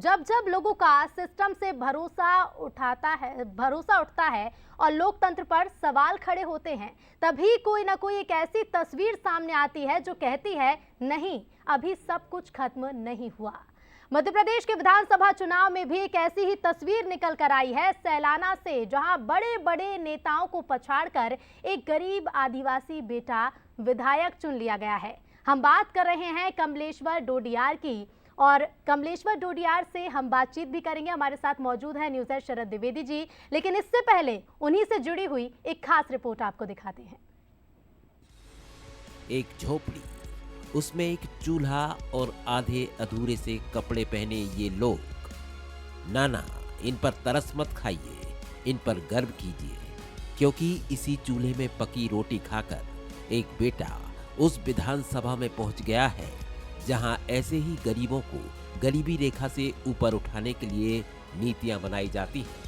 जब जब लोगों का सिस्टम से भरोसा उठता है और लोकतंत्र पर सवाल खड़े होते हैं, तभी कोई ना कोई एक ऐसी तस्वीर सामने आती है जो कहती है नहीं, अभी सब कुछ खत्म नहीं हुआ। मध्य प्रदेश के विधानसभा चुनाव में भी एक ऐसी ही तस्वीर निकल कर आई है सैलाना से, जहां बड़े बड़े नेताओं को पछाड़कर एक गरीब आदिवासी बेटा विधायक चुन लिया गया है। हम बात कर रहे हैं कमलेश्वर डोडियार की, और कमलेश्वर डोडियार से हम बातचीत भी करेंगे। हमारे साथ मौजूद है न्यूज़ एड शरद द्विवेदी जी, लेकिन इससे पहले उन्हीं से जुड़ी हुई एक खास रिपोर्ट आपको दिखाते हैं। एक झोपड़ी, उसमें एक चूल्हा और आधे अधूरे से कपड़े पहने ये लोग। नाना, इन पर तरस मत खाइए, इन पर गर्व कीजिए, क्योंकि इसी चूल्हे में पकी रोटी खाकर एक बेटा उस विधानसभा में पहुंच गया है जहां ऐसे ही गरीबों को गरीबी रेखा से ऊपर उठाने के लिए नीतियां बनाई जाती हैं।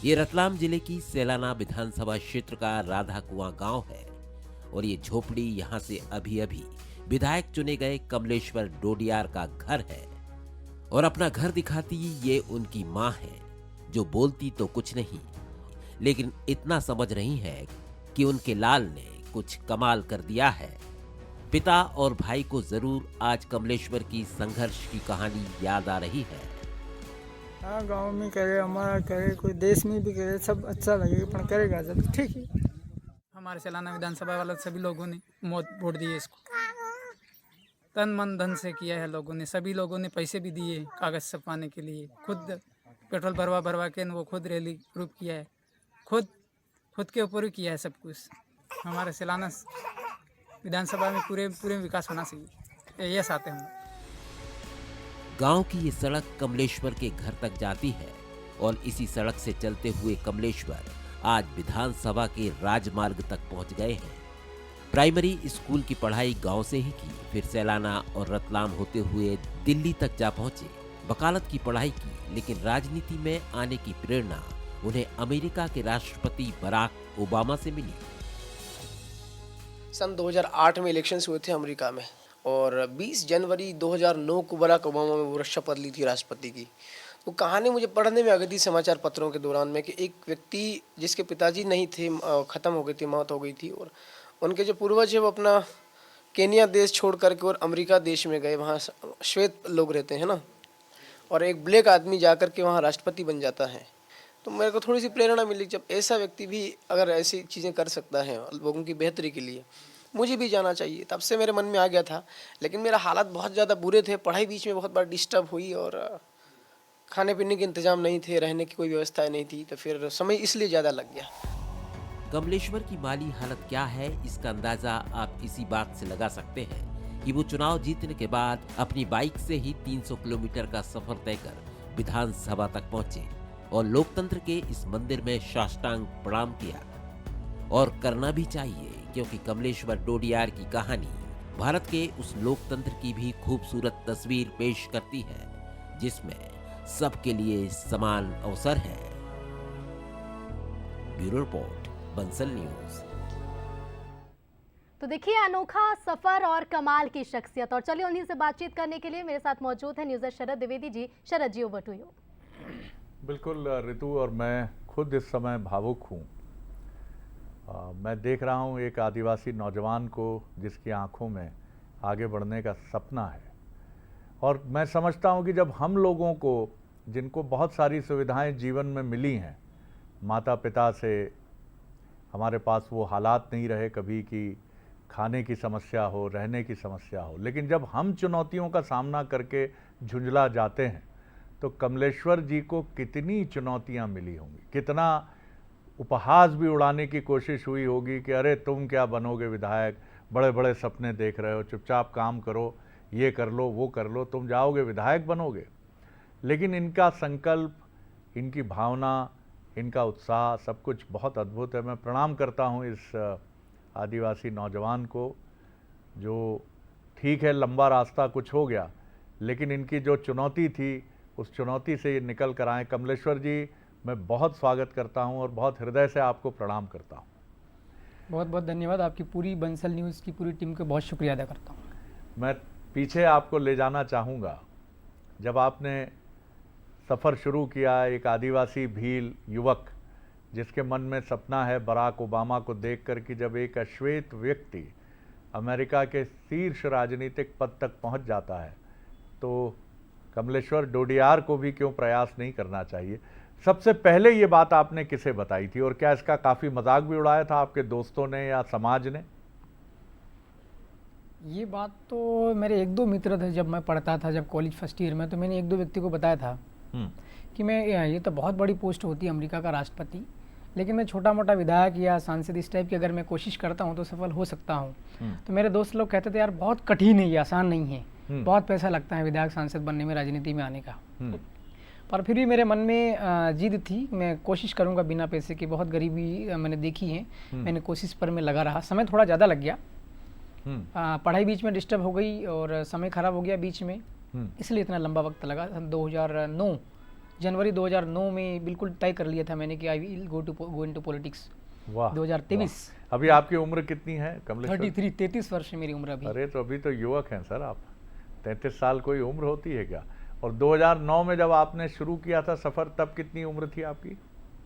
ये रतलाम जिले की सैलाना विधानसभा क्षेत्र का राधा कुआं गांव है और ये झोपड़ी यहां से अभी अभी विधायक चुने गए कमलेश्वर डोडियार का घर है। और अपना घर दिखाती ये उनकी मां है, जो बोलती तो कुछ नहीं, लेकिन इतना समझ रही है कि उनके लाल ने कुछ कमाल कर दिया है। पिता और भाई को जरूर आज कमलेश्वर की संघर्ष की कहानी याद आ रही है। हाँ, गांव में करे, हमारा करे, कोई देश में भी करे, सब अच्छा लगेगा, पर करेगा जब ठीक है। हमारे सैलाना विधानसभा वाले सभी लोगों ने वोट दिए इसको, तन मन धन से किया है लोगों ने। सभी लोगों ने पैसे भी दिए कागज छपवाने के लिए, खुद पेट्रोल भरवा के वो खुद रैली ग्रुप किया है, खुद के ऊपर ही किया है सब कुछ। हमारे सैलाना विधानसभा में पूरे विकास होना चाहिए, ये चाहते हैं। गांव की ये सड़क कमलेश्वर के घर तक जाती है और इसी सड़क से चलते हुए कमलेश्वर आज विधानसभा के राजमार्ग तक पहुंच गए हैं। प्राइमरी स्कूल की पढ़ाई गांव से ही की, फिर सैलाना और रतलाम होते हुए दिल्ली तक जा पहुंचे। वकालत की पढ़ाई की, लेकिन राजनीति में आने की प्रेरणा उन्हें अमेरिका के राष्ट्रपति बराक ओबामा से मिली। सन 2008 में इलेक्शंस हुए थे अमेरिका में, और 20 जनवरी 2009 को बराक ओबामा में वो शपथ ली थी राष्ट्रपति की। वो कहानी मुझे पढ़ने में आ गई थी समाचार पत्रों के दौरान में, कि एक व्यक्ति जिसके पिताजी नहीं थे, ख़त्म हो गई थी, मौत हो गई थी, और उनके जो पूर्वज है वो अपना केनिया देश छोड़ करके और अमेरिका देश में गए। वहाँ श्वेत लोग रहते हैं ना, और एक ब्लैक आदमी जा कर के वहाँ राष्ट्रपति बन जाता है। तो मेरे को थोड़ी सी प्रेरणा मिली, जब ऐसा व्यक्ति भी अगर ऐसी चीज़ें कर सकता है लोगों की बेहतरी के लिए, मुझे भी जाना चाहिए। तब से मेरे मन में आ गया था, लेकिन मेरा हालात बहुत ज़्यादा बुरे थे। पढ़ाई बीच में बहुत बार डिस्टर्ब हुई, और खाने पीने के इंतजाम नहीं थे, रहने की कोई व्यवस्था नहीं थी, तो फिर समय इसलिए ज़्यादा लग गया। कमलेश्वर की माली हालत क्या है, इसका अंदाजा आप इसी बात से लगा सकते हैं कि वो चुनाव जीतने के बाद अपनी बाइक से ही 300 किलोमीटर का सफर तय कर विधानसभा तक पहुंचे और लोकतंत्र के इस मंदिर में साष्टांग प्रणाम किया। और करना भी चाहिए, क्योंकि कमलेश्वर डोडियार की कहानी भारत के उस लोकतंत्र की भी खूबसूरत तस्वीर पेश करती है, जिसमें सबके लिए समान अवसर है। Bureau report, Bansal news. तो देखिए अनोखा सफर और कमाल की शख्सियत, और चलिए उन्हीं से बातचीत करने के लिए मेरे साथ मौजूद है न्यूज़ एड Sharad Dwivedi ji. Sharad ji, over to you. बिल्कुल ऋतु, और मैं खुद इस समय भावुक हूँ। मैं देख रहा हूँ एक आदिवासी नौजवान को जिसकी आंखों में आगे बढ़ने का सपना है, और मैं समझता हूँ कि जब हम लोगों को, जिनको बहुत सारी सुविधाएं जीवन में मिली हैं, माता पिता से, हमारे पास वो हालात नहीं रहे कभी कि खाने की समस्या हो, रहने की समस्या हो, लेकिन जब हम चुनौतियों का सामना करके झुंझला जाते हैं, तो कमलेश्वर जी को कितनी चुनौतियां मिली होंगी, कितना उपहास भी उड़ाने की कोशिश हुई होगी कि अरे तुम क्या बनोगे विधायक, बड़े बड़े सपने देख रहे हो, चुपचाप काम करो, ये कर लो वो कर लो, तुम जाओगे विधायक बनोगे। लेकिन इनका संकल्प, इनकी भावना, इनका उत्साह, सब कुछ बहुत अद्भुत है। मैं प्रणाम करता हूँ इस आदिवासी नौजवान को, जो ठीक है लंबा रास्ता कुछ हो गया, लेकिन इनकी जो चुनौती थी उस चुनौती से ये निकल कर आए। कमलेश्वर जी, मैं बहुत स्वागत करता हूं और बहुत हृदय से आपको प्रणाम करता हूं। बहुत बहुत धन्यवाद, आपकी पूरी बंसल न्यूज़ की पूरी टीम को बहुत शुक्रिया अदा करता हूँ। मैं पीछे आपको ले जाना चाहूँगा। जब आपने सफ़र शुरू किया, एक आदिवासी भील युवक जिसके मन में सपना है बराक ओबामा को देखकर कि जब एक अश्वेत व्यक्ति अमेरिका के शीर्ष राजनीतिक पद तक पहुंच जाता है तो कमलेश्वर डोडियार को भी क्यों प्रयास नहीं करना चाहिए। सबसे पहले ये बात आपने किसे बताई थी और क्या इसका काफ़ी मजाक भी उड़ाया था आपके दोस्तों ने या समाज ने? ये बात तो मेरे एक दो मित्र थे, जब मैं पढ़ता था, जब कॉलेज फर्स्ट ईयर में, तो मैंने एक दो व्यक्ति को बताया था कि मैं ये तो बहुत बड़ी पोस्ट होती है अमेरिका का राष्ट्रपति, लेकिन मैं छोटा मोटा विधायक या सांसद इस टाइप की अगर मैं कोशिश करता हूँ तो सफल हो सकता हूँ। तो मेरे दोस्त लोग कहते थे यार बहुत कठिन है, ये आसान नहीं है, बहुत पैसा लगता है विधायक सांसद बनने में, राजनीति में आने का। पर फिर भी मेरे मन में जिद थी, मैं कोशिश करूँगा बिना पैसे की। बहुत गरीबी मैंने देखी है, मैंने कोशिश पर मैं लगा रहा। समय थोड़ा ज़्यादा लग गया, पढ़ाई बीच में डिस्टर्ब हो गई और समय ख़राब हो गया बीच में, इसलिए इतना लंबा वक्त लगा। 2009 जनवरी 2009 में बिल्कुल तय कर लिया था मैंने कि I will go into politics. वाह, 2023। अभी आपकी उम्र कितनी है कमलेश्वर? 33 वर्ष है मेरी उम्र अभी। अरे तो अभी तो युवक हैं सर आप। 33 साल कोई उम्र होती है क्या? और 2009 में जब आपने शुरू किया था सफ़र, तब कितनी उम्र थी आपकी?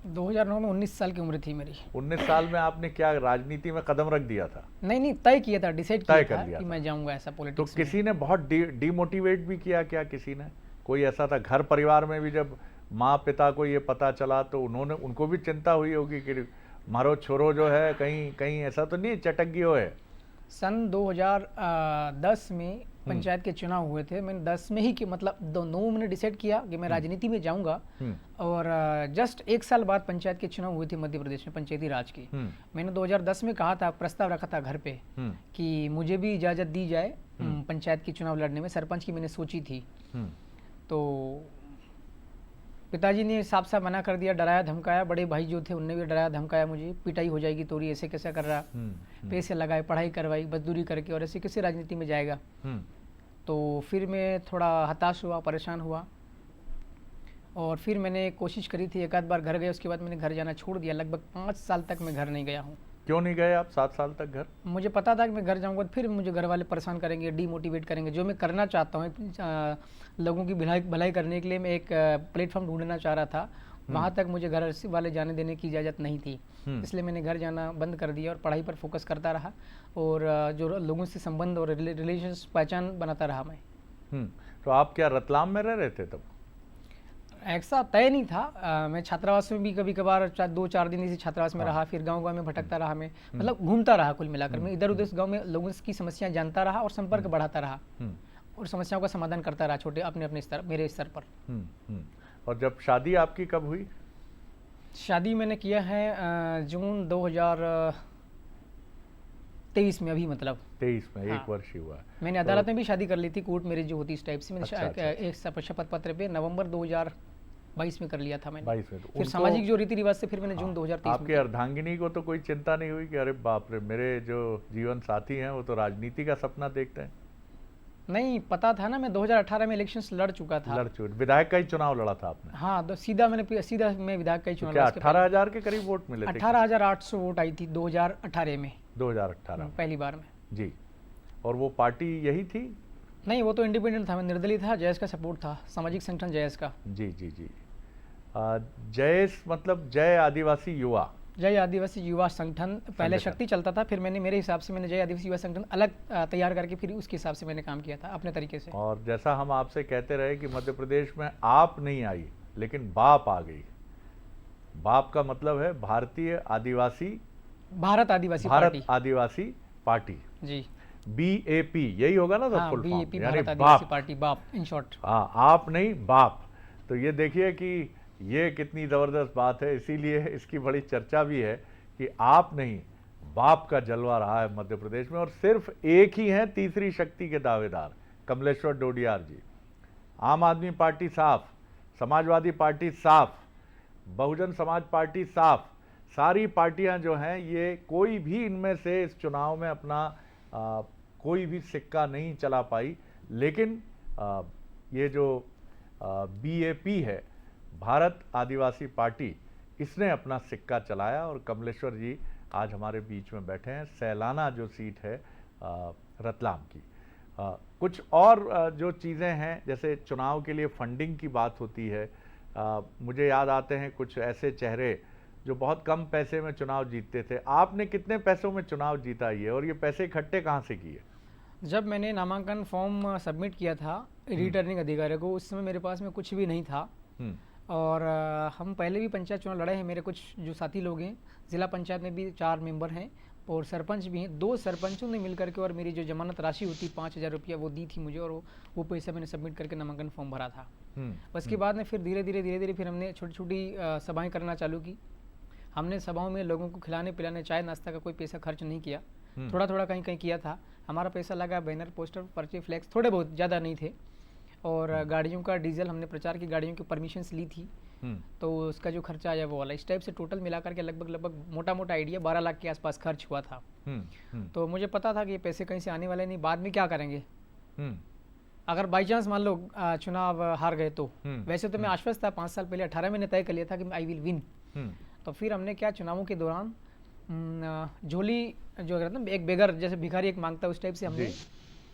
2009 में 19 साल की उम्र थी मेरी। 19 साल में आपने क्या राजनीति में कदम रख दिया था? नहीं, तय किया था, डिसाइड तय किया कर था लिया कि था। मैं जाऊंगा ऐसा तो पॉलिटिक्स। किसी ने बहुत डिमोटिवेट भी किया क्या? किसी ने कोई ऐसा था घर परिवार में भी, जब माँ पिता को ये पता चला तो उनको भी चिंता हुई होगी कि मारो छोरो जो है कहीं कहीं ऐसा तो नहीं चटक गयो है? सन 2010 में पंचायत के चुनाव हुए थे। मैंने 10 में ही कि मतलब 9 मैंने डिसाइड किया कि मैं राजनीति में जाऊंगा, और जस्ट 1 साल बाद पंचायत के चुनाव हुए थे मध्य प्रदेश में, पंचायती राज की। मैंने 2010 में कहा था, प्रस्ताव रखा था घर पे कि मुझे भी इजाज़त दी जाए पंचायत के चुनाव लड़ने में। सरपंच की मैंने सोची थी, तो पिताजी ने साफ साफ मना कर दिया, डराया धमकाया। बड़े भाई जो थे उनने भी डराया धमकाया मुझे, पिटाई हो जाएगी तोरी, ऐसे कैसे कर रहा, पैसे लगाए, पढ़ाई करवाई मजदूरी करके, और ऐसे कैसे राजनीति में जाएगा। तो फिर मैं थोड़ा हताश हुआ, परेशान हुआ, और फिर मैंने कोशिश करी थी, एक आध बार घर गए, उसके बाद मैंने घर जाना छोड़ दिया। लगभग 5 साल तक मैं घर नहीं गया हूँ। क्यों नहीं गए आप 7 साल तक घर? मुझे पता था कि मैं घर जाऊंगा तो फिर मुझे घर वाले परेशान करेंगे, डीमोटिवेट करेंगे। जो मैं करना चाहता हूँ लोगों की भलाई करने के लिए, मैं एक प्लेटफॉर्म ढूंढना चाह रहा था, वहाँ तक मुझे घर वाले जाने देने की इजाज़त नहीं थी। इसलिए मैंने घर जाना बंद कर दिया और पढ़ाई पर फोकस करता रहा, और जो लोगों से संबंध और रिलेशंस पहचान बनाता रहा मैं। तो आप क्या रतलाम में रह रहे थे तब? ऐसा तय नहीं था। मैं छात्रावास में भी कभी कभार 2-4 दिन इसी छात्रावास में रहा, फिर गांव में भटकता रहा मैं, मतलब घूमता रहा कुल मिलाकर। मैं इधर उधर गांव में लोगों की समस्याएं जानता रहा और संपर्क बढ़ाता रहा, और समस्याओं का समाधान करता रहा छोटे अपने स्तर, मेरे स्तर पर। और जब शादी आपकी कब हुई? शादी मैंने किया है जून 2023 में, अभी मतलब 23 में। 1 वर्ष ही हुआ है। मैंने अदालत में भी शादी कर ली थी, कोर्ट मैरिज जो होती इस टाइप से। मैंने अच्छा। एक शपथ पत्र पे नवंबर 2022 में कर लिया था मैंने। 22 में। तो फिर सामाजिक जो रीति रिवाज से फिर मैंने जून 2023 आपके अर्धांगिनी को तो कोई चिंता नहीं हुई कि अरे बाप रे, मेरे जो जीवन साथी हैं वो तो राजनीति का सपना देखते हैं? नहीं, पता था ना, मैं 2018 में इलेक्शंस लड़ चुका था। विधायक का ही चुनाव लड़ा था आपने? हाँ, तो सीधा मैं विधायक का ही चुनाव लड़ा। 18,000 के करीब वोट मिले थे? 18,800 वोट आई थी 2018 में। 2018 पहली बार में जी। और वो पार्टी यही थी? नहीं, वो तो इंडिपेंडेंट था, मैं निर्दलीय था। जयस का सपोर्ट था, सामाजिक संगठन जयस का। जी जी जी। जयस मतलब जय आदिवासी युवा? जय आदिवासी युवा संगठन। पहले शक्ति चलता था, फिर मैंने मेरे हिसाब से मैंने जय आदिवासी युवा संगठन अलग तैयार करके फिर उसके हिसाब से मैंने काम किया था अपने तरीके से। और जैसा हम आपसे कहते रहे कि मध्य प्रदेश में आप नहीं आई लेकिन बाप आ गई। बाप का मतलब है भारतीय आदिवासी, भारत आदिवासी पार्टी जी। BAP यही होगा ना? हाँ, फुल फॉर्म BAP यानी भारत आदिवासी पार्टी, बाप इन शॉर्ट। हाँ, आप नहीं बाप। तो ये देखिए कि ये कितनी ज़बरदस्त बात है, इसीलिए इसकी बड़ी चर्चा भी है कि आप नहीं बाप का जलवा रहा है मध्य प्रदेश में। और सिर्फ एक ही हैं तीसरी शक्ति के दावेदार, कमलेश्वर डोडियार जी। आम आदमी पार्टी साफ, समाजवादी पार्टी साफ, बहुजन समाज पार्टी साफ, सारी पार्टियां जो हैं ये कोई भी इनमें से इस चुनाव में अपना कोई भी सिक्का नहीं चला पाई। लेकिन ये जो BAP है, भारत आदिवासी पार्टी, इसने अपना सिक्का चलाया और कमलेश्वर जी आज हमारे बीच में बैठे हैं। सैलाना जो सीट है रतलाम की। कुछ और जो चीज़ें हैं, जैसे चुनाव के लिए फंडिंग की बात होती है, मुझे याद आते हैं कुछ ऐसे चेहरे जो बहुत कम पैसे में चुनाव जीतते थे। आपने कितने पैसों में चुनाव जीता ये, और ये पैसे इकट्ठे कहाँ से किए? जब मैंने नामांकन फॉर्म सबमिट किया था रिटर्निंग अधिकारी को, उस समय मेरे पास में कुछ भी नहीं था। और हम पहले भी पंचायत चुनाव लड़े हैं। मेरे कुछ जो साथी लोग हैं, जिला पंचायत में भी 4 मेंबर हैं और सरपंच भी हैं। 2 सरपंचों ने मिलकर के और मेरी जो जमानत राशि होती 5000 रुपया वो दी थी मुझे, और वो पैसा मैंने सबमिट करके नामांकन फॉर्म भरा था। उसके बाद में फिर धीरे धीरे फिर हमने छोटी छोटी सभाएं करना चालू की। हमने सभाओं में लोगों को खिलाने पिलाने, चाय नाश्ता का कोई पैसा खर्च नहीं किया। थोड़ा थोड़ा कहीं कहीं किया था। हमारा पैसा लगा बैनर, पोस्टर, पर्चे, फ्लैक्स, थोड़े बहुत, ज़्यादा नहीं थे। और गाड़ियों का डीजल, हमने प्रचार की गाड़ियों की परमिशंस ली थी, तो उसका जो खर्चा आया वो वाला, इस टाइप से टोटल मिला करके लगभग मोटा मोटा आइडिया 12 लाख के आसपास खर्च हुआ था। तो मुझे पता था कि ये पैसे कहीं से आने वाले नहीं, बाद में क्या करेंगे अगर बाई चांस मान लो चुनाव हार गए तो। वैसे तो मैं आश्वस्त था, 5 साल पहले 18 में तय कर लिया था कि आई विल विन। तो फिर हमने क्या, चुनावों के दौरान झोली जो कहते हैं एक बेगर जैसे भिखारी एक मांगता है, उस टाइप से हमने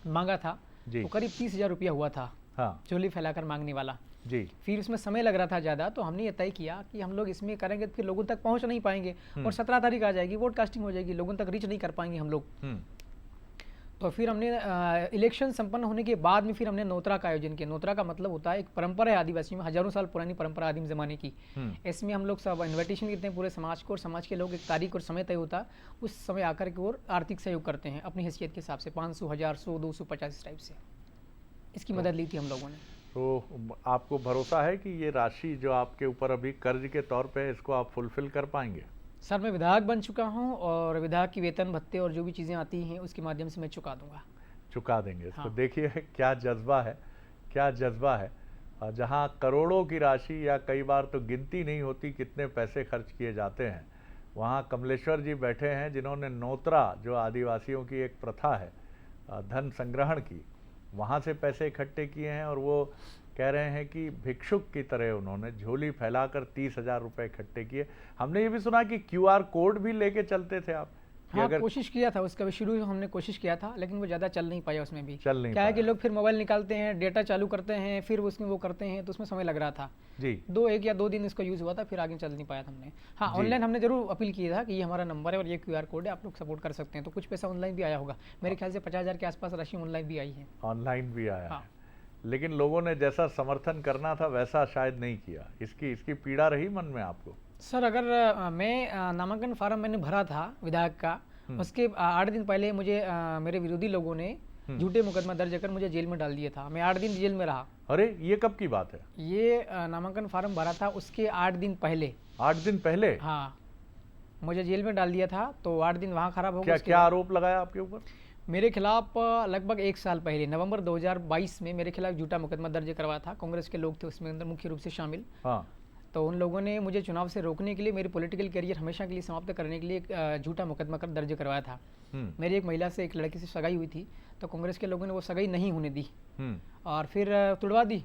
मांगा था। वो करीब 30,000 रुपया हुआ था। हाँ। झोली फैलाकर मांगने वाला जी। फिर उसमें समय लग रहा था ज़्यादा, तो हमने ये तय किया कि हम लोग इसमें करेंगे तो फिर लोगों तक पहुंच नहीं पाएंगे, और 17 तारीख आ जाएगी, वोट कास्टिंग हो जाएगी, लोगों तक रीच नहीं कर पाएंगे हम लोग। तो फिर हमने इलेक्शन संपन्न होने के बाद में फिर हमने नोतरा का आयोजन किया। नोतरा का मतलब होता है एक परंपरा है आदिवासी में, हजारों साल पुरानी परंपरा, आदिम जमाने की। इसमें हम लोग सब इन्विटेशन देते हैं पूरे समाज को, और समाज के लोग एक तारीख और समय तय होता है, उस समय आकर के और आर्थिक सहयोग करते हैं अपनी हैसियत के हिसाब से, 500, 1000, 100, 250 इस टाइप से। इसकी मदद ली थी हम लोगों ने। तो आपको भरोसा है कि ये राशि जो आपके ऊपर अभी कर्ज के तौर पे है, इसको आप फुलफिल कर पाएंगे? सर, मैं विधायक बन चुका हूं, और विधायक की वेतन भत्ते और जो भी चीज़ें आती हैं उसके माध्यम से मैं चुका दूंगा। चुका देंगे इसको। हाँ। देखिए क्या जज्बा है, क्या जज्बा है। जहां करोड़ों की राशि, या कई बार तो गिनती नहीं होती कितने पैसे खर्च किए जाते हैं, वहां कमलेश्वर जी बैठे हैं जिन्होंने नोतरा, जो आदिवासियों की एक प्रथा है धन संग्रहण की, वहाँ से पैसे इकट्ठे किए हैं। और वो कह रहे हैं कि भिक्षुक की तरह उन्होंने झोली फैलाकर 30,000 रुपये इकट्ठे किए। हमने ये भी सुना कि QR कोड भी लेके चलते थे आप। हाँ, कोशिश किया था उसका भी, शुरू हमने कोशिश किया था, लेकिन वो ज़्यादा चल नहीं पाया। उसमें भी चल नहीं क्या है कि लोग फिर मोबाइल निकालते हैं, डेटा चालू करते हैं, फिर उसमें वो करते हैं, तो उसमें समय लग रहा था जी। 1 या 2 दिन इसका यूज़ हुआ था, फिर आगे चल नहीं पाया था हमने। हाँ, ऑनलाइन हमने जरूर अपील किया था कि ये हमारा नंबर है और ये QR कोड है, आप लोग सपोर्ट कर सकते हैं। तो कुछ पैसा ऑनलाइन भी आया होगा, मेरे ख्याल से 50,000 के आसपास राशि ऑनलाइन भी आई है। ऑनलाइन भी आया है, लेकिन लोगों ने जैसा समर्थन करना था वैसा शायद नहीं किया। इसकी पीड़ा रही मन में आपको? सर, अगर मैं नामांकन फार्म मैंने भरा था विधायक का, उसके 8 दिन पहले मुझे मेरे विरोधी लोगों ने झूठे मुकदमा दर्ज कर मुझे जेल में डाल दिया था। मैं 8 दिन जेल में रहा। अरे, ये कब की बात है? ये नामांकन फार्म भरा था उसके 8 दिन पहले। 8 दिन पहले? हाँ, मुझे जेल में डाल दिया था, तो 8 दिन वहाँ खराब हो गया। क्या आरोप लगाया आपके ऊपर? मेरे खिलाफ लगभग 1 साल पहले नवंबर 2022 में मेरे खिलाफ झूठा मुकदमा दर्ज करवाया था। कांग्रेस के लोग थे उसमें अंदर मुख्य रूप से शामिल। हाँ। तो उन लोगों ने मुझे चुनाव से रोकने के लिए, मेरी पॉलिटिकल करियर हमेशा के लिए समाप्त करने के लिए एक झूठा मुकदमा कर दर्ज करवाया था। मेरी एक महिला से, एक लड़की से सगाई हुई थी, तो कांग्रेस के लोगों ने वो सगाई नहीं होने दी और फिर तुड़वा दी।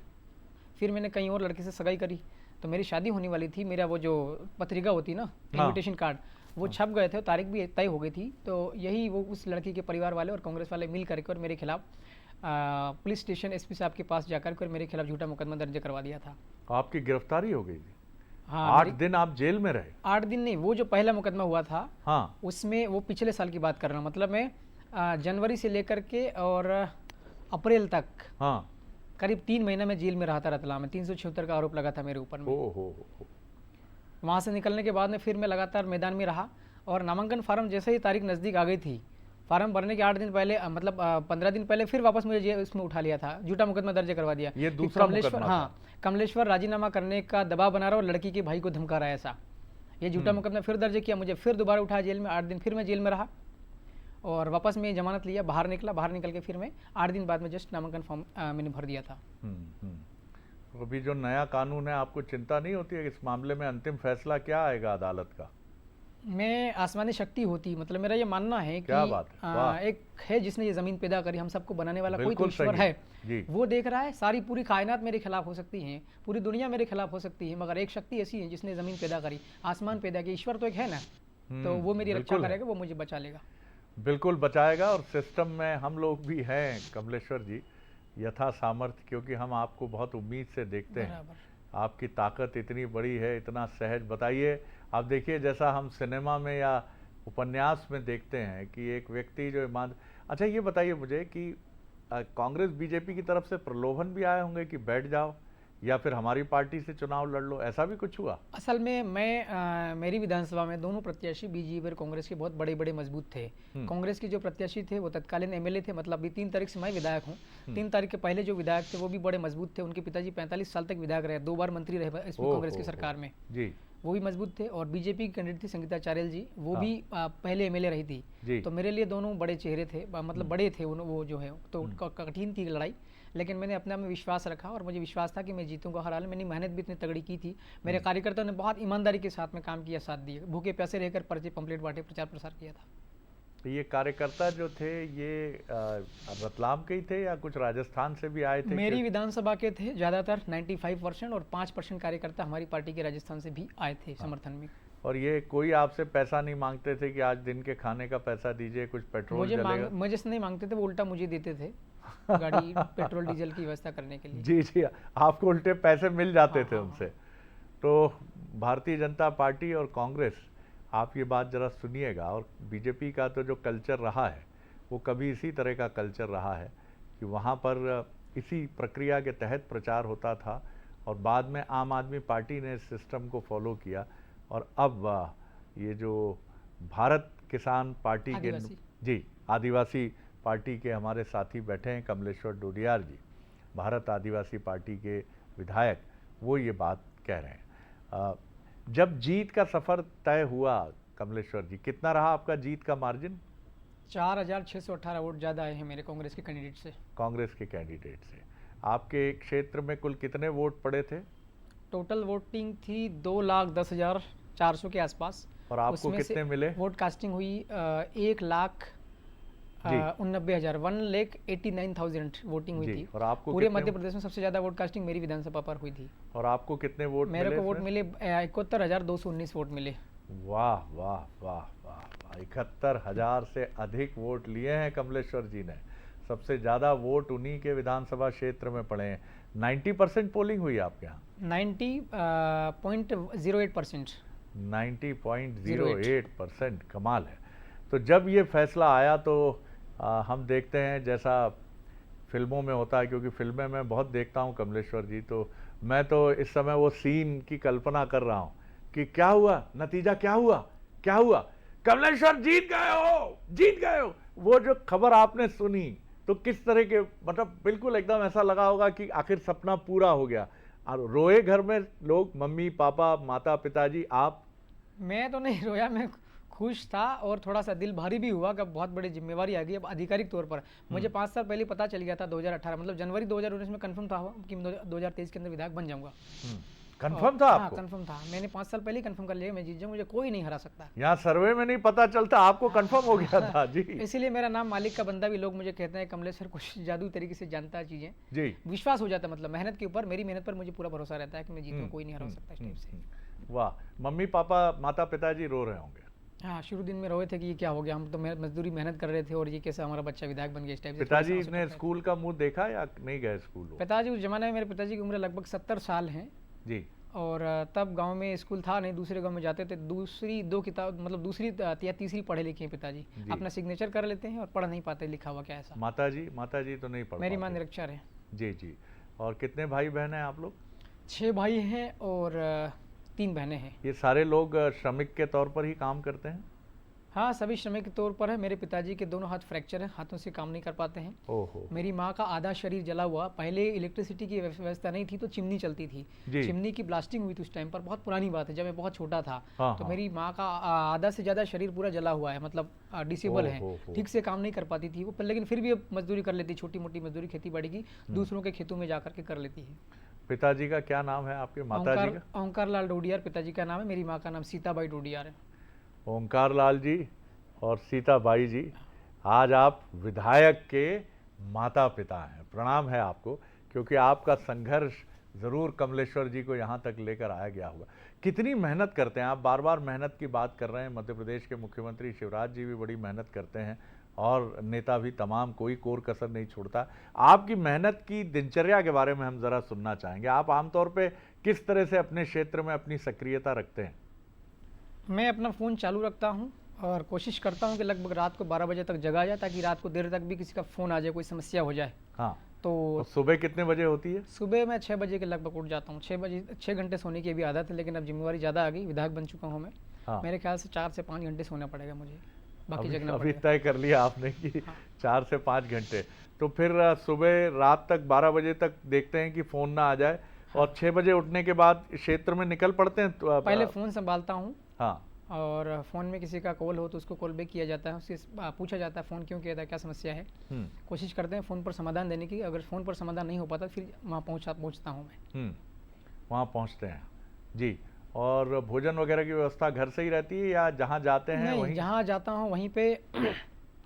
फिर मैंने कहीं और लड़के से सगाई करी, तो मेरी शादी होने वाली थी। मेरा वो जो पत्रिका होती ना, इन्विटेशन कार्ड, वो छप गए थे, तारीख भी तय हो गई थी। तो यही वो उस लड़की के परिवार वाले और कांग्रेस वाले मिल करके और मेरे खिलाफ पुलिस स्टेशन SP साहब के पास जाकर के मेरे खिलाफ झूठा मुकदमा दर्ज करवा दिया था। आपकी गिरफ्तारी हो गई थी? हाँ, 8 दिन आप जेल में रहे? 8 दिन नहीं, वो जो पहला मुकदमा हुआ था, हाँ, उसमें वो पिछले साल की बात कर रहा हूँ। मतलब मैं जनवरी से लेकर के और अप्रैल तक, हाँ, करीब 3 महीना में जेल में रहा था रतलाम में। 376 का आरोप लगा था मेरे ऊपर में। वहाँ से निकलने के बाद में फिर मैं लगातार मैदान में रहा, और नामांकन फार्म जैसे ही तारीख नज़दीक आ गई थी, फार्म भरने के 8 दिन पहले, मतलब 15 दिन पहले, फिर वापस मुझे इसमें उठा लिया था, झूठा मुकदमा दर्ज करवा दिया। ये दूसरा मुकदमा था। हाँ, कमलेश्वर राजीनामा करने का दबाव बना रहा और लड़की के भाई को धमका रहा है, ऐसा ये झूठा मुकदमा फिर दर्ज किया। मुझे फिर दोबारा उठाया जेल में। 8 दिन फिर मैं जेल में रहा और वापस में जमानत लिया, बाहर निकला। बाहर निकल के फिर मैं 8 दिन बाद में जस्ट नामांकन फॉर्म मैंने भर दिया था। अभी जो नया कानून है, आपको चिंता नहीं होती है इस मामले में अंतिम फैसला क्या आएगा अदालत का? मैं आसमानी शक्ति होती, मतलब मेरा ये मानना है कि एक है जिसने ये जमीन पैदा करी, हम सबको बनाने वाला कोई तो ईश्वर है, वो देख रहा है। सारी पूरी कायनात मेरे खिलाफ हो सकती है, पूरी दुनिया मेरे खिलाफ हो सकती है, मगर एक शक्ति ऐसी है जिसने जमीन पैदा करी, आसमान पैदा किया, ईश्वर तो एक है ना, तो वो मेरी रक्षा करेगा, वो मुझे बचा लेगा। बिल्कुल बचाएगा। और सिस्टम में हम लोग भी हैं कमलेश्वर जी, यथा सामर्थ्य, क्योंकि हम आपको बहुत उम्मीद से देखते हैं आपकी ताकत इतनी बड़ी है, इतना सहज। बताइए, आप देखिए जैसा हम सिनेमा में या उपन्यास में देखते हैं कि एक व्यक्ति जो ईमान। अच्छा ये बताइए मुझे कि कांग्रेस बीजेपी की तरफ से प्रलोभन भी आए होंगे कि बैठ जाओ या फिर हमारी पार्टी से चुनाव लड़ लो, ऐसा भी कुछ हुआ? असल में मेरी विधानसभा में दोनों प्रत्याशी बीजेपी और कांग्रेस के बहुत बड़े बड़े मजबूत थे। कांग्रेस के जो प्रत्याशी थे वो तत्कालीन एमएलए थे, मतलब अभी 3 तारीख से मैं विधायक हूँ। 3 तारीख के पहले जो विधायक थे वो भी बड़े मजबूत थे। उनके पिताजी 45 साल तक विधायक रहे, 2 बार मंत्री रहे इसमें कांग्रेस की सरकार में जी। वो भी मजबूत थे। और बीजेपी की कैंडिडेट थी संगीता चारेल जी, वो भी पहले एमएलए रही जी। थी। तो मेरे लिए दोनों बड़े चेहरे थे, मतलब बड़े थे वो जो है, तो कठिन थी लड़ाई। लेकिन मैंने अपने आप में विश्वास रखा और मुझे विश्वास था कि मैं जीतूंगा हर हाल में। मैंने मेहनत भी इतनी तगड़ी की थी। मेरे कार्यकर्ताओं ने बहुत ईमानदारी के साथ में काम किया, साथ दिए, भूखे प्यासे रहकर पर्चे पंपलेट बांटे, प्रचार प्रसार किया था। तो ये कार्यकर्ता जो थे ये रतलाम के ही थे या कुछ राजस्थान से भी आए थे? मेरी विधानसभा के थे ज़्यादातर 95% और 5% कार्यकर्ता हमारी पार्टी के राजस्थान से भी आए थे समर्थन में। और ये कोई आपसे पैसा नहीं मांगते थे कि आज दिन के खाने का पैसा दीजिए, कुछ पेट्रोल जलेगा? मुझे से नहीं मांगते थे, वो उल्टा मुझे देते थे गाड़ी पेट्रोल डीजल की व्यवस्था करने के लिए। जी जी, आपको उल्टे पैसे मिल जाते थे उनसे। तो भारतीय जनता पार्टी और कांग्रेस, आप ये बात जरा सुनिएगा। और बीजेपी का तो जो कल्चर रहा है वो कभी इसी तरह का कल्चर रहा है कि वहाँ पर इसी प्रक्रिया के तहत प्रचार होता था और बाद में आम आदमी पार्टी ने इस सिस्टम को फॉलो किया। और अब ये जो भारत किसान पार्टी के जी आदिवासी पार्टी के हमारे साथी बैठे हैं कमलेश्वर डोडियार जी, भारत आदिवासी पार्टी के विधायक, वो ये बात कह रहे हैं। जब जीत का सफ़र तय हुआ कमलेश्वर जी, कितना रहा आपका जीत का मार्जिन? 4618 वोट ज़्यादा आए हैं मेरे कांग्रेस के कैंडिडेट से। कांग्रेस के कैंडिडेट से आपके क्षेत्र में कुल कितने वोट पड़े थे? टोटल वोटिंग थी 2,10,400 के आसपास। और आपको कितने मिले? वोट कास्टिंग हुई 1,89,000 1,89,000 वोटिंग हुई थी। और आपको पूरे मध्य प्रदेश में सबसे ज्यादा वोट कास्टिंग मेरी विधानसभा पर हुई थी। और आपको कितने वोट मेरे को वोट मिले 71,219 वोट मिले। वाह वाह वाह वाह, 71,000 से अधिक वोट लिए हैं कमलेश्वर जी ने। सबसे ज़्यादा वोट उन्हीं के विधानसभा क्षेत्र में पड़े हैं। 90% पोलिंग हुई आपके यहाँ? 90.08%। 90.08%, कमाल है। तो जब ये फैसला आया तो हम देखते हैं जैसा फिल्मों में होता है, क्योंकि फिल्में मैं बहुत देखता हूँ कमलेश्वर जी, तो मैं तो इस समय वो सीन की कल्पना कर रहा हूँ कि क्या हुआ, नतीजा क्या हुआ, क्या हुआ, कमलेश्वर जीत गए हो, जीत गए हो। वो जो खबर आपने सुनी तो किस तरह के, मतलब बिल्कुल एकदम ऐसा लगा होगा कि आखिर सपना पूरा हो गया। और रोए घर में लोग, मम्मी पापा माता पिताजी, आप? मैं तो नहीं रोया, मैं खुश था और थोड़ा सा दिल भारी भी हुआ कि बहुत बड़ी जिम्मेवारी आ गई अब आधिकारिक तौर पर। मुझे 5 साल पहले पता चल गया था 2018, मतलब जनवरी 2019 में कंफर्म था कि 2023 के अंदर विधायक बन जाऊंगा। कंफर्म था आपको? हाँ कंफर्म था, मैंने 5 साल पहले कंफर्म कर लिया मैं जीत जाऊँ, मुझे कोई नहीं हरा सकता। यहाँ सर्वे में नहीं पता चलता, आपको कंफर्म हो गया था? जी। इसीलिए मेरा नाम मालिक का बंदा भी लोग मुझे कहते हैं कमलेश्वर कुछ जादू तरीके से जानता है चीजें। जी। विश्वास हो जाता है, मतलब मेहनत के ऊपर, मेरी मेहनत पर मुझे पूरा भरोसा रहता है कि मैं जीतूँ, कोई नहीं हरा सकता इस टाइप से। वाह, मम्मी पापा माता पिताजी रो रहे होंगे? हाँ, शुरू दिन में रोए थे कि ये क्या हो गया, हम तो मजदूरी मेहनत कर रहे थे और ये कैसे हमारा बच्चा विधायक बन गया, इस टाइप से। पिताजी ने स्कूल का मुंह देखा या नहीं गए स्कूल? पिताजी उस जमाने में, मेरे पिताजी की उम्र लगभग 70 साल है जी। और तब गांव में स्कूल था नहीं, दूसरे गांव में जाते थे। दूसरी 2 किताब, मतलब दूसरी या तीसरी पढ़े लिखे हैं पिताजी, अपना सिग्नेचर कर लेते हैं और पढ़ नहीं पाते लिखा हुआ क्या ऐसा। माताजी? माताजी तो नहीं पढ़ मेरी माँ निरक्षर है। जी जी। और कितने भाई बहन हैं आप लोग? 6 भाई हैं और 3 बहनें हैं। ये सारे लोग श्रमिक के तौर पर ही काम करते हैं? हाँ, सभी श्रमिक के तौर पर है। मेरे पिताजी के दोनों हाथ फ्रैक्चर हैं, हाथों से काम नहीं कर पाते हैं। ओहो। मेरी माँ का आधा शरीर जला हुआ। पहले इलेक्ट्रिसिटी की व्यवस्था नहीं थी तो चिमनी चलती थी, चिमनी की ब्लास्टिंग हुई थी उस टाइम पर, बहुत पुरानी बात है, जब मैं बहुत छोटा था। तो मेरी माँ का आधा से ज़्यादा शरीर पूरा जला हुआ है, मतलब डिसेबल है, ठीक से काम नहीं कर पाती थी वो, लेकिन फिर भी अब मजदूरी कर लेती, छोटी मोटी मजदूरी खेती बाड़ी की दूसरों के खेतों में जा करके कर लेती है। पिताजी का क्या नाम है आपके? माताजी का? ओंकार लाल डोडियार पिताजी का नाम है, मेरी माँ का नाम सीताबाई डोडियार है। ओंकार लाल जी और सीताबाई जी, आज आप विधायक के माता पिता हैं। प्रणाम है आपको, क्योंकि आपका संघर्ष ज़रूर कमलेश्वर जी को यहाँ तक लेकर आया गया होगा। कितनी मेहनत करते हैं आप? बार बार मेहनत की बात कर रहे हैं। मध्य प्रदेश के मुख्यमंत्री शिवराज जी भी बड़ी मेहनत करते हैं और नेता भी तमाम, कोई कोर कसर नहीं छोड़ता। आपकी मेहनत की दिनचर्या के बारे में हम ज़रा सुनना चाहेंगे। आप आमतौर पे किस तरह से अपने क्षेत्र में अपनी सक्रियता रखते हैं? मैं अपना फ़ोन चालू रखता हूँ और कोशिश करता हूँ कि लगभग रात को 12 बजे तक जगा जाए, ताकि रात को देर तक भी किसी का फ़ोन आ जाए, कोई समस्या हो जाए। हाँ, तो और सुबह कितने बजे होती है? सुबह मैं 6 बजे के लगभग उठ जाता हूँ। 6 बजे 6 घंटे सोने की अभी आदत है, लेकिन अब जिम्मेवारी ज़्यादा आ गई, विधायक बन चुका हूँ मैं। हाँ। मेरे ख्याल से 4 से 5 घंटे सोना पड़ेगा मुझे, बाकी जगना अभी पड़ेगा। तय कर लिया आपने कि 4 से 5 घंटे। तो फिर सुबह रात तक 12 बजे तक देखते हैं कि फ़ोन ना आ जाए, और 6 बजे उठने के बाद क्षेत्र में निकल पड़ते हैं तो पहले फ़ोन संभालता हूँ, हाँ, और फ़ोन में किसी का कॉल हो तो उसको कॉल बैक किया जाता है, उससे पूछा जाता है फ़ोन क्यों किया था, क्या समस्या है। कोशिश करते हैं फ़ोन पर समाधान देने की। अगर फ़ोन पर समाधान नहीं हो पाता फिर वहाँ पहुँचता हूँ मैं। वहाँ पहुँचते हैं जी। और भोजन वगैरह की व्यवस्था घर से ही रहती है या जहाँ जाते हैं नहीं, वहीं? जहाँ जाता हूँ वहीं पे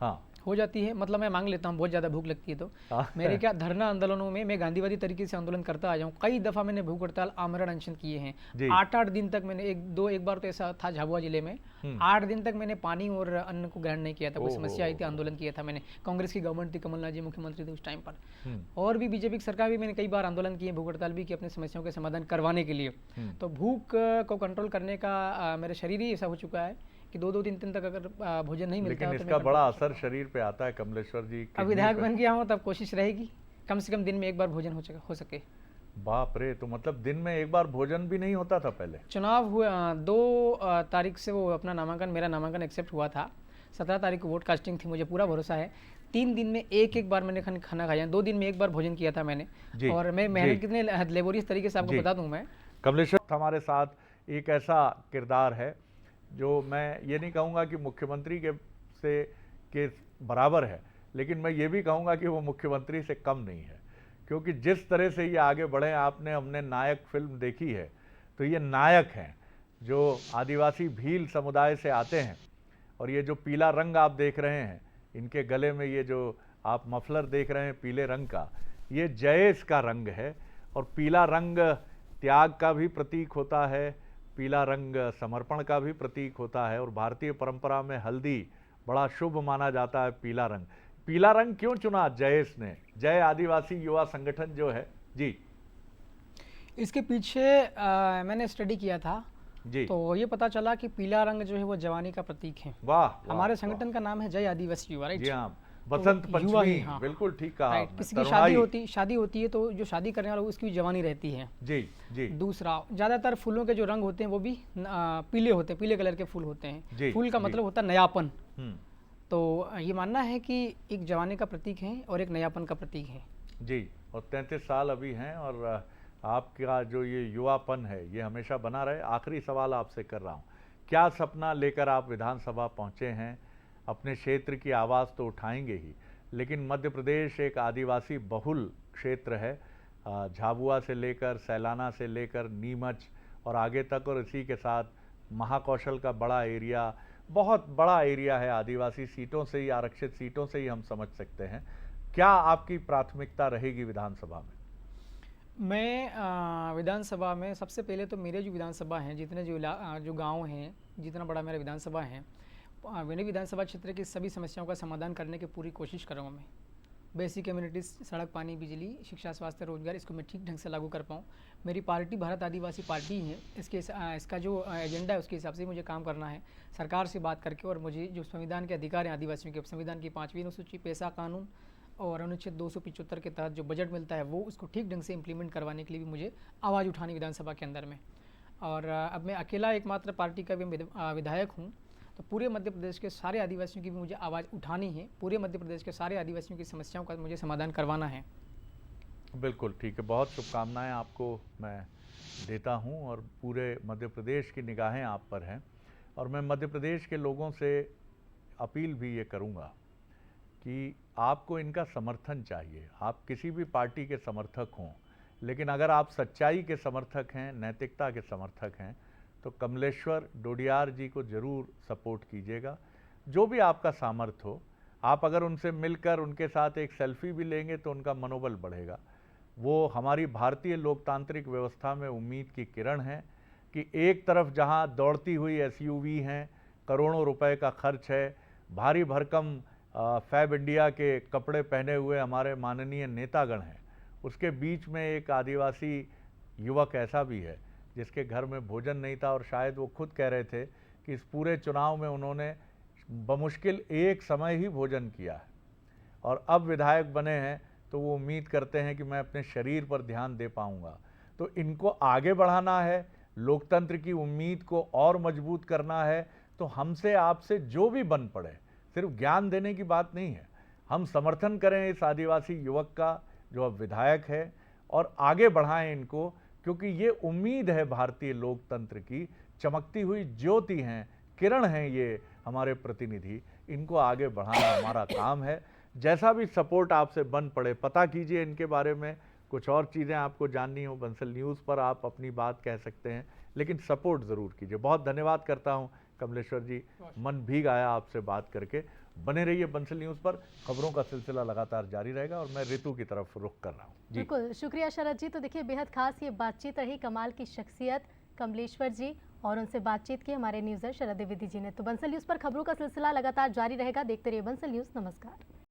हाँ, हो जाती है, मतलब मैं मांग लेता हूँ, बहुत ज़्यादा भूख लगती है तो। हाँ। मेरे क्या धरना आंदोलनों में मैं गांधीवादी तरीके से आंदोलन करता आया हूँ। कई दफ़ा मैंने भूख हड़ताल, आमरण अनशन किए हैं। जी। 8-8 दिन तक मैंने एक बार तो ऐसा था झाबुआ जिले में, 8 दिन तक मैंने पानी और अन्न को ग्रहण नहीं किया था। कोई समस्या आई थी, आंदोलन किया था मैंने। कांग्रेस की गवर्नमेंट थी, कमलनाथ जी मुख्यमंत्री थे उस टाइम पर, और भी बीजेपी की सरकार भी, मैंने कई बार आंदोलन किए, भूख हड़ताल भी की अपनी समस्याओं के समाधान करवाने के लिए। तो भूख को कंट्रोल करने का मेरा शरीर ही ऐसा हो चुका है कि 2-2 3 तक अगर भोजन नहीं मिलता लेकिन है तो इसका बड़ा असर शरीर पे आता है कमलेश्वर जी। अब विधायक बन गया हूँ, तब कोशिश रहेगी कम से कम दिन में एक बार भोजन हो सके। बाप रे, तो मतलब दिन में एक बार भोजन भी नहीं होता था पहले? चुनाव हुए 2 तारीख से वो अपना मेरा नामांकन एक्सेप्ट हुआ था। 17 तारीख को वोट कास्टिंग थी, मुझे पूरा भरोसा है। 3 दिन में एक बार मैंने खाना खाया, 2 दिन में एक बार भोजन किया था मैंने। जी, और मैं मेहनत कितने लेबोरियस तरीके से आपको बता दूं मैं। कमलेश्वर हमारे साथ एक ऐसा किरदार है जो मैं ये नहीं कहूँगा कि मुख्यमंत्री के बराबर है, लेकिन मैं ये भी कहूँगा कि वो मुख्यमंत्री से कम नहीं है, क्योंकि जिस तरह से ये आगे बढ़े, आपने हमने नायक फिल्म देखी है, तो ये नायक हैं जो आदिवासी भील समुदाय से आते हैं। और ये जो पीला रंग आप देख रहे हैं, इनके गले में ये जो आप मफलर देख रहे हैं पीले रंग का, ये जयेश का रंग है। और पीला रंग त्याग का भी प्रतीक होता है, पीला रंग समर्पण का भी प्रतीक होता है, और भारतीय परंपरा में हल्दी बड़ा शुभ माना जाता है। पीला रंग क्यों चुना जयेश ने? जय आदिवासी युवा संगठन जो है जी, इसके पीछे मैंने स्टडी किया था जी, तो ये पता चला कि पीला रंग जो है वो जवानी का प्रतीक है। वाह। हमारे संगठन का नाम है जय आदिवासी युवा, राइट? जी हाँ, बसंत युवा पंचमी, ही, हाँ। बिल्कुल ठीक कहा राइट, आपने। किसी की तरुणाई। शादी होती है तो जो शादी करने वाला उसकी भी जवानी रहती है। जी जी दूसरा, ज़्यादातर फूलों के जो रंग होते हैं वो भी पीले होते हैं, पीले कलर के फूल होते जी, हैं। फूल का जी। मतलब होता है नयापन। हम्म, तो ये मानना है कि एक जवानी का प्रतीक है और एक नयापन का प्रतीक है। जी। और 33 साल अभी हैं, और आपका जो ये युवापन है ये हमेशा बना रहे। आखिरी सवाल आपसे कर रहा हूँ, क्या सपना लेकर आप विधानसभा पहुँचे हैं? अपने क्षेत्र की आवाज़ तो उठाएंगे ही, लेकिन मध्य प्रदेश एक आदिवासी बहुल क्षेत्र है, झाबुआ से लेकर सैलाना से लेकर नीमच और आगे तक, और इसी के साथ महाकौशल का बड़ा एरिया, बहुत बड़ा एरिया है। आदिवासी सीटों से ही, आरक्षित सीटों से ही हम समझ सकते हैं। क्या आपकी प्राथमिकता रहेगी विधानसभा में? मैं विधानसभा में सबसे पहले तो मेरे जो विधानसभा हैं, जितने जो गांव हैं, जितना बड़ा मेरा विधानसभा है, मेरे विधानसभा क्षेत्र की सभी समस्याओं का समाधान करने की पूरी कोशिश करूँगा मैं। बेसिक कम्युनिटीज़, सड़क, पानी, बिजली, शिक्षा, स्वास्थ्य, रोजगार, इसको मैं ठीक ढंग से लागू कर पाऊँ। मेरी पार्टी भारत आदिवासी पार्टी है, इसका जो एजेंडा है उसके हिसाब से मुझे काम करना है, सरकार से बात करके। और मुझे जो संविधान के अधिकार हैं आदिवासियों के, संविधान की 5वीं अनुसूची, पैसा कानून और अनुच्छेद 275 के तहत जो बजट मिलता है वो उसको ठीक ढंग से इम्प्लीमेंट करवाने के लिए भी मुझे आवाज़ उठानी विधानसभा के अंदर में। और अब मैं अकेला एकमात्र पार्टी का भी विधायक हूँ, तो पूरे मध्य प्रदेश के सारे आदिवासियों की भी मुझे आवाज़ उठानी है। पूरे मध्य प्रदेश के सारे आदिवासियों की समस्याओं का मुझे समाधान करवाना है। बिल्कुल ठीक है, बहुत शुभकामनाएं आपको मैं देता हूं, और पूरे मध्य प्रदेश की निगाहें आप पर हैं। और मैं मध्य प्रदेश के लोगों से अपील भी ये करूंगा कि आपको इनका समर्थन चाहिए। आप किसी भी पार्टी के समर्थक हों, लेकिन अगर आप सच्चाई के समर्थक हैं, नैतिकता के समर्थक हैं, तो कमलेश्वर डोडियार जी को ज़रूर सपोर्ट कीजिएगा। जो भी आपका सामर्थ्य हो, आप अगर उनसे मिलकर उनके साथ एक सेल्फी भी लेंगे तो उनका मनोबल बढ़ेगा। वो हमारी भारतीय लोकतांत्रिक व्यवस्था में उम्मीद की किरण है कि एक तरफ जहां दौड़ती हुई एसयूवी हैं, करोड़ों रुपए का खर्च है, भारी भरकम फैब इंडिया के कपड़े पहने हुए हमारे माननीय नेतागण हैं, उसके बीच में एक आदिवासी युवक ऐसा भी है जिसके घर में भोजन नहीं था और शायद वो खुद कह रहे थे कि इस पूरे चुनाव में उन्होंने बमुश्किल एक समय ही भोजन किया है और अब विधायक बने हैं तो वो उम्मीद करते हैं कि मैं अपने शरीर पर ध्यान दे पाऊंगा। तो इनको आगे बढ़ाना है, लोकतंत्र की उम्मीद को और मजबूत करना है, तो हमसे आपसे जो भी बन पड़े, सिर्फ ज्ञान देने की बात नहीं है, हम समर्थन करें इस आदिवासी युवक का जो अब विधायक है और आगे बढ़ाएं इनको, क्योंकि ये उम्मीद है भारतीय लोकतंत्र की, चमकती हुई ज्योति हैं, किरण हैं ये हमारे प्रतिनिधि, इनको आगे बढ़ाना हमारा काम है। जैसा भी सपोर्ट आपसे बन पड़े पता कीजिए इनके बारे में, कुछ और चीज़ें आपको जाननी हो बंसल न्यूज़ पर आप अपनी बात कह सकते हैं, लेकिन सपोर्ट ज़रूर कीजिए। बहुत धन्यवाद करता हूं कमलेश्वर जी, मन भीग आया आपसे बात करके। बने रहिए बंसल न्यूज़ पर, खबरों का सिलसिला लगातार जारी रहेगा और मैं ऋतु की तरफ रुख कर रहा हूँ जी। बिल्कुल, शुक्रिया शरद जी। तो देखिए बेहद खास ये बातचीत रही, कमाल की शख्सियत कमलेश्वर जी, और उनसे बातचीत की हमारे न्यूज़र शरद द्विवेदी जी ने। तो बंसल न्यूज़ पर खबरों का सिलसिला लगातार जारी रहेगा, देखते रहिए बंसल न्यूज़। नमस्कार।